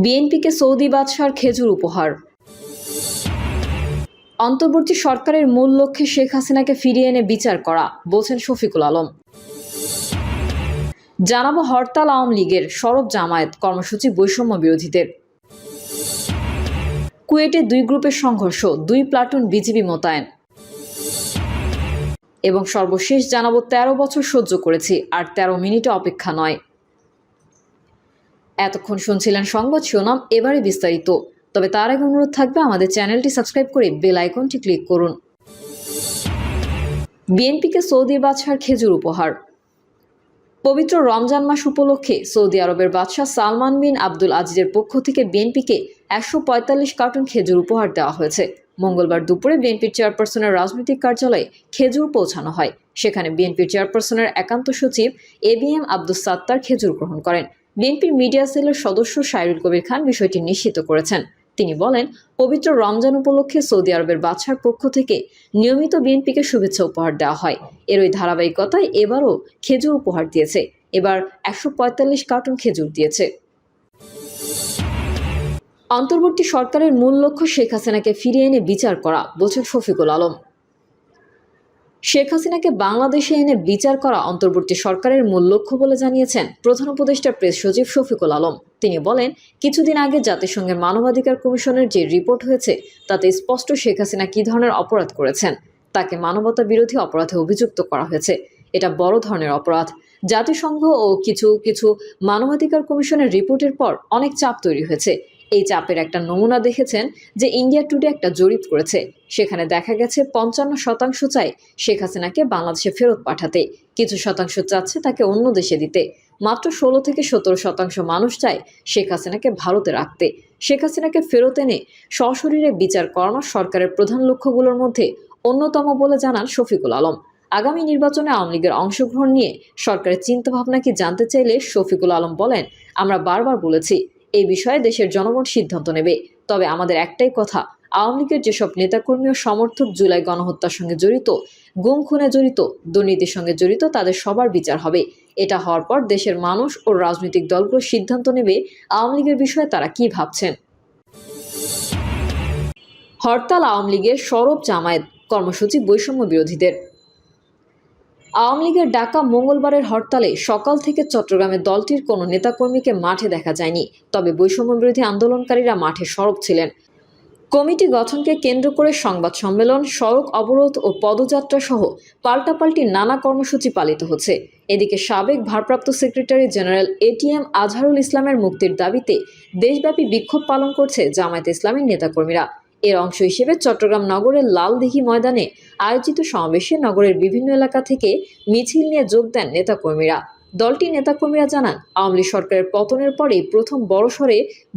বিএনপিকে সৌদি বাদশার খেজুর উপহার। অন্তর্বর্তী সরকারের মূল লক্ষ্যে শেখ হাসিনাকে ফিরিয়ে এনে বিচার করা, বলছেন শফিকুল আলম। জানাবো হরতাল আওয়ামী লীগের, সরব জামায়াত, কর্মসূচি বৈষম্য বিরোধীদের। কুয়েটে 2 গ্রুপের সংঘর্ষ, 2 প্লাটুন বিজিবি মোতায়েন। এবং সর্বশেষ জানাবো 13 বছর সহ্য করেছি, আর 13 মিনিটে অপেক্ষা নয়। এতক্ষণ শুনছিলেন সংবাদ শিরোনাম, এবারে বিস্তারিত। তবে তার আগে অনুরোধ থাকবে আমাদের চ্যানেলটি সাবস্ক্রাইব করে বেল আইকনটি ক্লিক করুন। বিএনপিকে সৌদি বাদশার খেজুর উপহার। পবিত্র রমজান মাস উপলক্ষে সৌদি আরবের বাদশাহ সালমান বিন আব্দুল আজিজের পক্ষ থেকে বিএনপিকে 145 কার্টুন খেজুর উপহার দেওয়া হয়েছে। মঙ্গলবার দুপুরে বিএনপির চেয়ারপারসনের রাজনৈতিক কার্যালয়ে খেজুর পৌঁছানো হয়। সেখানে বিএনপির চেয়ারপারসনের একান্ত সচিব ABM আব্দুস সাত্তার খেজুর গ্রহণ করেন। বিএনপির মিডিয়া সেলের সদস্য সাইরুল কবির খান বিষয়টি নিশ্চিত করেছেন। তিনি বলেন, পবিত্র রমজান উপলক্ষে সৌদি আরবের বাদশার পক্ষ থেকে নিয়মিত বিএনপিকে শুভেচ্ছা উপহার দেওয়া হয়। এরই ধারাবাহিকতায় এবারও খেজুর উপহার দিয়েছে। এবার 145 কার্টুন খেজুর দিয়েছে। অন্তর্বর্তী সরকারের মূল লক্ষ্য শেখ হাসিনাকে ফিরিয়ে এনে বিচার করা, বলছেন শফিকুল আলম। শেখ হাসিনাকে বাংলাদেশে এনে বিচার করা অন্তর্বর্তী সরকারের মূল লক্ষ্য বলে জানিয়েছেন প্রধান উপদেষ্টা প্রেস সচিব শফিকুল আলম। তিনি বলেন, কিছুদিন আগে জাতিসংঘের মানবাধিকার কমিশনের যে রিপোর্ট হয়েছে তাতে স্পষ্ট শেখ হাসিনা কী ধরনের অপরাধ করেছেন। তাকে মানবতা বিরোধী অপরাধে অভিযুক্ত করা হয়েছে। এটা বড় ধরনের অপরাধ। জাতিসংঘ ও কিছু মানবাধিকার কমিশনের রিপোর্টের পর অনেক চাপ তৈরি হয়েছে। এই চাপের একটা নমুনা দেখেছেন যে ইন্ডিয়া টুডে একটা জরিপ করেছে। সেখানে দেখা গেছে 55% চায় শেখ হাসিনাকে বাংলাদেশে ফেরত পাঠাতে, কিছু শতাংশ চাচ্ছে তাকে অন্য দেশে দিতে। মাত্র 16 থেকে 17% মানুষ চায় শেখ হাসিনাকে ভারতে রাখতে। শেখ হাসিনাকে ফেরত এনে সশরীরে বিচার করানো সরকারের প্রধান লক্ষ্যগুলোর মধ্যে অন্যতম বলে জানান শফিকুল আলম। আগামী নির্বাচনে আওয়ামী লীগের অংশগ্রহণ নিয়ে সরকারের চিন্তাভাবনা কি জানতে চাইলে শফিকুল আলম বলেন, আমরা বারবার বলেছি এই বিষয়ে দেশের জনগণ সিদ্ধান্ত নেবে। তবে আমাদের একটাই কথা, আওয়ামী লীগের যেসব নেতাকর্মী ও সমর্থক জুলাই গণহত্যার সঙ্গে জড়িত, গুম খুনে জড়িত, দুর্নীতির সঙ্গে জড়িত, তাদের সবার বিচার হবে। এটা হওয়ার পর দেশের মানুষ ও রাজনৈতিক দলগুলো সিদ্ধান্ত নেবে আওয়ামী লীগের বিষয়ে তারা কি ভাবছেন। হরতাল আওয়ামী লীগের, সরব জামায়াত, কর্মসূচি বৈষম্য বিরোধীদের। আওয়ামী লীগের ডাকা মঙ্গলবারের হরতালে সকাল থেকে চট্টগ্রামে দলটির কোনো নেতাকর্মীকে মাঠে দেখা যায়নি। তবে বৈষম্য বিরোধী আন্দোলনকারীরা মাঠে সরব ছিলেন। কমিটি গঠনকে কেন্দ্র করে সংবাদ সম্মেলন, সড়ক অবরোধ ও পদযাত্রা সহ পাল্টাপাল্টি নানা কর্মসূচি পালিত হচ্ছে। এদিকে সাবেক ভারপ্রাপ্ত সেক্রেটারি জেনারেল ATM আজহারুল ইসলামের মুক্তির দাবিতে দেশব্যাপী বিক্ষোভ পালন করছে জামায়াতে ইসলামীর নেতাকর্মীরা। এর অংশ হিসেবে চট্টগ্রাম নগরের লালদিঘি ময়দানে আয়োজিত সমাবেশে নগরের বিভিন্ন এলাকা থেকে মিছিল নিয়ে যোগ দেন নেতাকর্মীরা। দলটির নেতাকর্মীরা জানান, আওয়ামী লীগ সরকারের পতনের পরেই প্রথম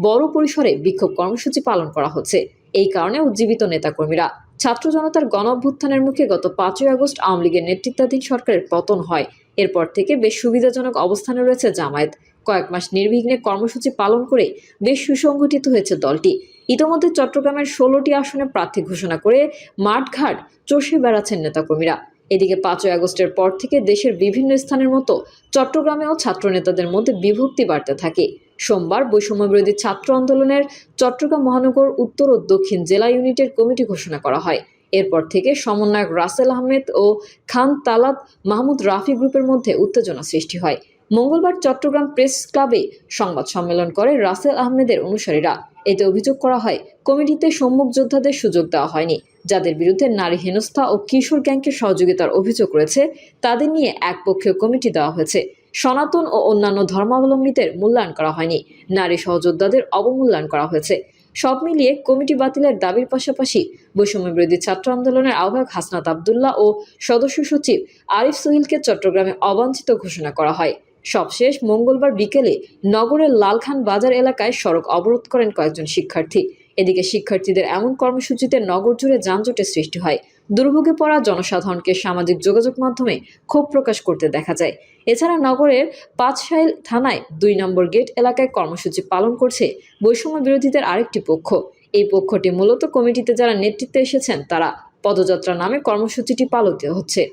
বড় পরিসরে বিক্ষোভ কর্মসূচি পালন করা হচ্ছে। এই কারণে উজ্জীবিত নেতাকর্মীরা ছাত্র জনতার গণ-অভ্যুত্থানের মুখে গত 5 আগস্ট আওয়ামী লীগের নেতৃত্বাধীন সরকারের পতন হয়। এরপর থেকে বেশ সুবিধাজনক অবস্থানে রয়েছে জামায়াত। কয়েক মাস নির্বিঘ্নে কর্মসূচি পালন করে বেশ সুসংগঠিত হয়েছে দলটি। ইতোমধ্যে চট্টগ্রামের 16টি আসনে প্রার্থী ঘোষণা করে মাঠঘাট চষে বেড়াচ্ছেন নেতাকর্মীরা। এদিকে 5 আগস্টের পর থেকে দেশের বিভিন্ন স্থানের মতো চট্টগ্রামেও ছাত্র নেতাদের মধ্যে বিভক্তি বাড়তে থাকে। সোমবার বৈষম্য বিরোধী ছাত্র আন্দোলনের চট্টগ্রাম মহানগর উত্তর ও দক্ষিণ জেলা ইউনিটের কমিটি ঘোষণা করা হয়। এরপর থেকে সমন্বয়ক রাসেল আহমেদ ও খান তালাত মাহমুদ রাফি গ্রুপের মধ্যে উত্তেজনা সৃষ্টি হয়। মঙ্গলবার চট্টগ্রাম প্রেস ক্লাবে সংবাদ সম্মেলন করে রাসেল আহমেদের অনুসারীরা। এতে অভিযোগ করা হয়, কমিটিতে সম্মুখ যোদ্ধাদের সুযোগ দেওয়া হয়নি। যাদের বিরুদ্ধে নারী হেনস্থা ও কিশোর গ্যাংকে সহযোগিতার অভিযোগ রয়েছে তাদের নিয়ে একপক্ষীয় কমিটি দেওয়া হয়েছে। সনাতন ও অন্যান্য ধর্মাবলম্বীদের মূল্যায়ন করা হয়নি। নারী সহযোদ্ধাদের অবমূল্যায়ন করা হয়েছে। সব মিলিয়ে কমিটি বাতিলের দাবির পাশাপাশি বৈষম্য বিরোধী ছাত্র আন্দোলনের আহ্বায়ক হাসনাত আবদুল্লাহ ও সদস্য সচিব আরিফ সোহেলকে চট্টগ্রামে অবাঞ্ছিত ঘোষণা করা হয়। সবশেষ মঙ্গলবার বিকেলে নগরের লালখান বাজার এলাকায় সড়ক অবরোধ করেন কয়েকজন শিক্ষার্থী। এদিকে শিক্ষার্থীদের এমন কর্মসূচিতে নগর জুড়ে যানজটের সৃষ্টি হয়। দুর্ভোগে পড়া জনসাধারণকে সামাজিক যোগাযোগ মাধ্যমে ক্ষোভ প্রকাশ করতে দেখা যায়। এছাড়া নগরের পাঁচশাইল থানায় 2 নম্বর গেট এলাকায় কর্মসূচি পালন করছে বৈষম্য বিরোধীদের আরেকটি পক্ষ। এই পক্ষটি মূলত কমিটিতে যারা নেতৃত্বে এসেছেন তারা পদযাত্রা নামে কর্মসূচিটি পালিত হচ্ছে।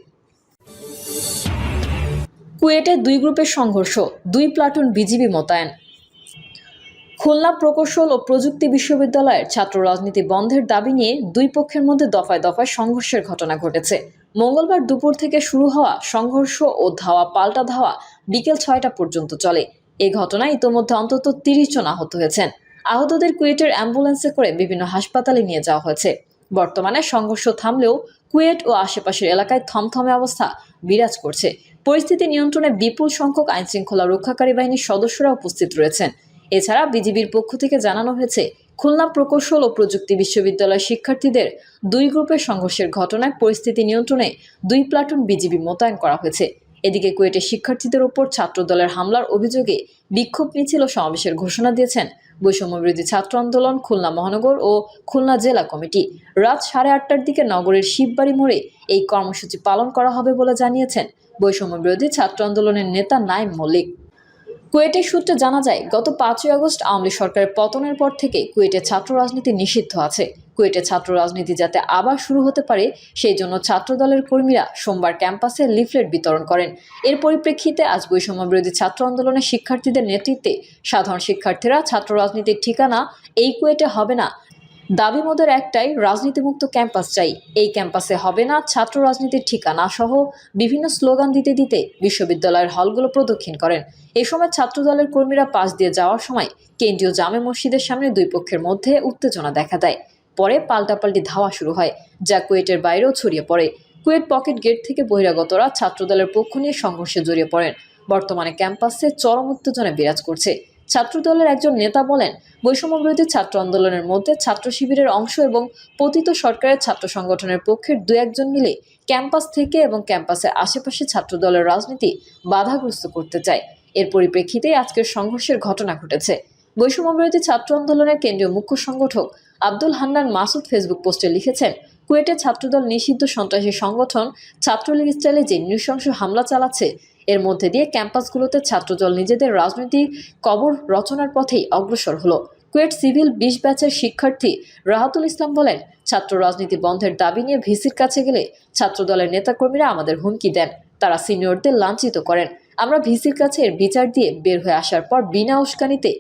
কুয়েটে 2 গ্রুপের সংঘর্ষ, 2 প্লাটুন বিজিবি মোতায়েন। খুলনা প্রকৌশল ও প্রযুক্তি বিশ্ববিদ্যালয়ের ছাত্র রাজনীতি বন্ধের দাবি নিয়ে দুই পক্ষের মধ্যে দফায় দফায় সংঘর্ষের ঘটনা ঘটেছে। মঙ্গলবার দুপুর থেকে শুরু হওয়া সংঘর্ষ ও ধাওয়া পাল্টা ধাওয়া বিকেল 6টা পর্যন্ত চলে। এই ঘটনায় ইতোমধ্যে অন্তত 30 জন আহত হয়েছেন। আহতদের কুয়েটের অ্যাম্বুলেন্সে করে বিভিন্ন হাসপাতালে নিয়ে যাওয়া হয়েছে। বর্তমানে সংঘর্ষ থামলেও কুয়েট ও আশেপাশের এলাকায় থমথমে অবস্থা বিরাজ করছে। পরিস্থিতি নিয়ন্ত্রণে বিপুল সংখ্যক আইনশৃঙ্খলা রক্ষাকারী বাহিনীর সদস্যরা উপস্থিত রয়েছেন। এছাড়া বিজিবির পক্ষ থেকে জানানো হয়েছে, খুলনা প্রকৌশল ও প্রযুক্তি বিশ্ববিদ্যালয়ের শিক্ষার্থীদের দুই গ্রুপের সংঘর্ষের ঘটনায় পরিস্থিতি নিয়ন্ত্রণে 2 প্লাটুন বিজিবি মোতায়েন করা হয়েছে। এদিকে কুয়েটের শিক্ষার্থীদের ওপর ছাত্রদলের হামলার অভিযোগে বিক্ষোভ মিছিল ও সমাবেশের ঘোষণা দিয়েছেন বৈষম্যবিরোধী ছাত্র আন্দোলন খুলনা মহানগর ও খুলনা জেলা কমিটি। রাত 8:30টার দিকে নগরের শিববাড়ি মোড়ে এই কর্মসূচি পালন করা হবে বলে জানিয়েছেন বৈষম্যবিরোধী ছাত্র আন্দোলনের নেতা নাইম মল্লিক। কুয়েটের সূত্রে জানা যায়, গত 5ই আগস্ট আওয়ামী লীগ সরকারের পতনের পর থেকে কুয়েটে ছাত্র রাজনীতি নিষিদ্ধ আছে। কুয়েটে ছাত্র রাজনীতি যাতে আবার শুরু হতে পারে সেই জন্য ছাত্রদলের কর্মীরা সোমবার ক্যাম্পাসে লিফলেট বিতরণ করেন। এর পরিপ্রেক্ষিতে আজ বৈষম্যবিরোধী ছাত্র আন্দোলনের শিক্ষার্থীদের নেতৃত্বে সাধারণ শিক্ষার্থীরা ছাত্র রাজনীতির ঠিকানা এই কুয়েটে হবে না দাবি মোদের একটাই, রাজনীতিমুক্ত ক্যাম্পাস চাই। এই ক্যাম্পাসে হবে না ছাত্র রাজনীতির ঠিকানা সহ বিভিন্ন স্লোগান দিতে দিতে বিশ্ববিদ্যালয়ের হলগুলো প্রদক্ষিণ করেন। এ সময় ছাত্রদলের কর্মীরা পাশ দিয়ে যাওয়ার সময় কেন্দ্রীয় জামে মসজিদের সামনে দুই পক্ষের মধ্যে উত্তেজনা দেখা দেয়। পরে পাল্টাপাল্টি ধাওয়া শুরু হয়, যা কুয়েটের বাইরেও ছড়িয়ে পড়ে। কুয়েট পকেট গেট থেকে বহিরাগতরা ছাত্রদলের পক্ষ নিয়ে সংঘর্ষে জড়িয়ে পড়েন। বর্তমানে ক্যাম্পাসে চরম উত্তেজনা বিরাজ করছে। ছাত্রদলের একজন নেতা বলেন, বৈষম্যবিরোধী ছাত্র আন্দোলনের মধ্যে ছাত্র শিবিরের অংশ এবং পতিত সরকারের ছাত্র সংগঠনের পক্ষের 2-1 মিলে ক্যাম্পাস থেকে এবং ক্যাম্পাসের আশেপাশে ছাত্রদলের রাজনীতি বাধাগ্রস্ত করতে চায়। এর পরিপ্রেক্ষিতে আজকের সংঘর্ষের ঘটনা ঘটেছে। বৈষম্যবিরোধী ছাত্র আন্দোলনের কেন্দ্রীয় মুখ্য সংগঠক আব্দুল হান্নান মাসুদ ফেসবুক পোস্টে লিখেছেন, কুয়েটে ছাত্রদল নিষিদ্ধ সন্ত্রাসী সংগঠন ছাত্রলীগ স্টাইলে যে নৃশংস হামলা চালাচ্ছে, এর মধ্যে দিয়ে ক্যাম্পাসগুলোতে ছাত্রদল নিজেদের রাজনৈতিক কবর রচনার পথেই অগ্রসর হলো। কুয়েট সিভিল 20 ব্যাচের শিক্ষার্থী রাহাতুল ইসলাম বলেন, ছাত্র রাজনীতি বন্ধের দাবি নিয়ে ভিসির কাছে গেলে ছাত্রদলের নেতাকর্মীরা আমাদের হুমকি দেন। তারা সিনিয়রদের লাঞ্ছিত করেন। আমরা ভিসির কাছে এর বিচার দিয়ে বের হয়ে আসার পর বিনা উস্কানিতে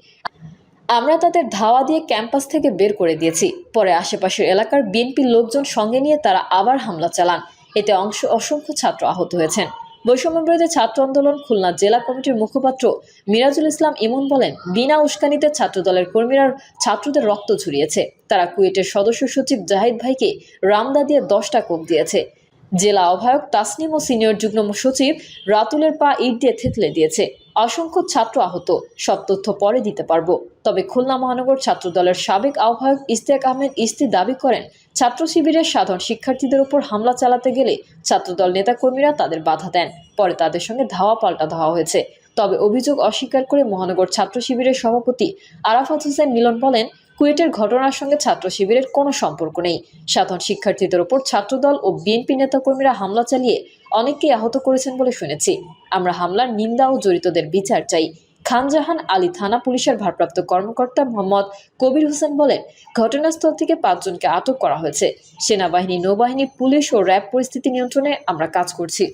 আমরা তাদের ধাওয়া দিয়ে ক্যাম্পাস থেকে বের করে দিয়েছি। পরে আশেপাশের এলাকার বিএনপির লোকজন সঙ্গে নিয়ে তারা আবার হামলা চালান। এতে অসংখ্য ছাত্র আহত হয়েছেন। বৈষম্যবিরোধী ছাত্র আন্দোলন খুলনা জেলা কমিটির মুখপাত্র মিরাজুল ইসলাম ইমন বলেন, বিনা উস্কানিতে ছাত্রদলের কর্মীরা ছাত্রদের রক্ত ঝরিয়েছে। তারা কুয়েটের সদস্য সচিব জাহিদ ভাইকে রামদা দিয়ে 10টা কোপ দিয়েছে। জেলা আহ্বায়ক তাসনিম ও সিনিয়র যুগ্ম সচিব রাতুলের পা ইট দিয়ে থেতলে দিয়েছে। অসংখ্য ছাত্র আহত, সব তথ্য পরে দিতে পারবো। তবে খুলনা মহানগর ছাত্রদলের সাবেক আহ্বায়ক ইশতিয়াক আহমেদ ইস্তি দাবি করেন, ছাত্র শিবিরের সাধারণ শিক্ষার্থীদের উপর হামলা চালাতে গেলে ছাত্রদল নেতাকর্মীরা তাদের বাধা দেন। পরে তাদের সঙ্গে ধাওয়া পাল্টা ধাওয়া হয়েছে। তবে অভিযোগ অস্বীকার করে মহানগর ছাত্র শিবিরের সভাপতি আরাফাত হোসেন মিলন বলেন, কুয়েটের ঘটনার সঙ্গে ছাত্র শিবিরের কোনো সম্পর্ক নেই। সাধারণ শিক্ষার্থীদের ওপর ছাত্রদল ও বিএনপি নেতাকর্মীরা হামলা চালিয়ে অনেককেই আহত করেছেন বলে শুনেছি। আমরা হামলার নিন্দা ও জড়িতদের বিচার চাই। খানজাহান আলী থানা পুলিশের ভারপ্রাপ্ত কর্মকর্তা মোহাম্মদ কবির হোসেন বলেন, ঘটনাস্থল থেকে 5 জনকে আটক করা হয়েছে। সেনাবাহিনী, নৌবাহিনী, পুলিশ ও র্যাব পরিস্থিতি নিয়ন্ত্রণে আমরা কাজ করছি।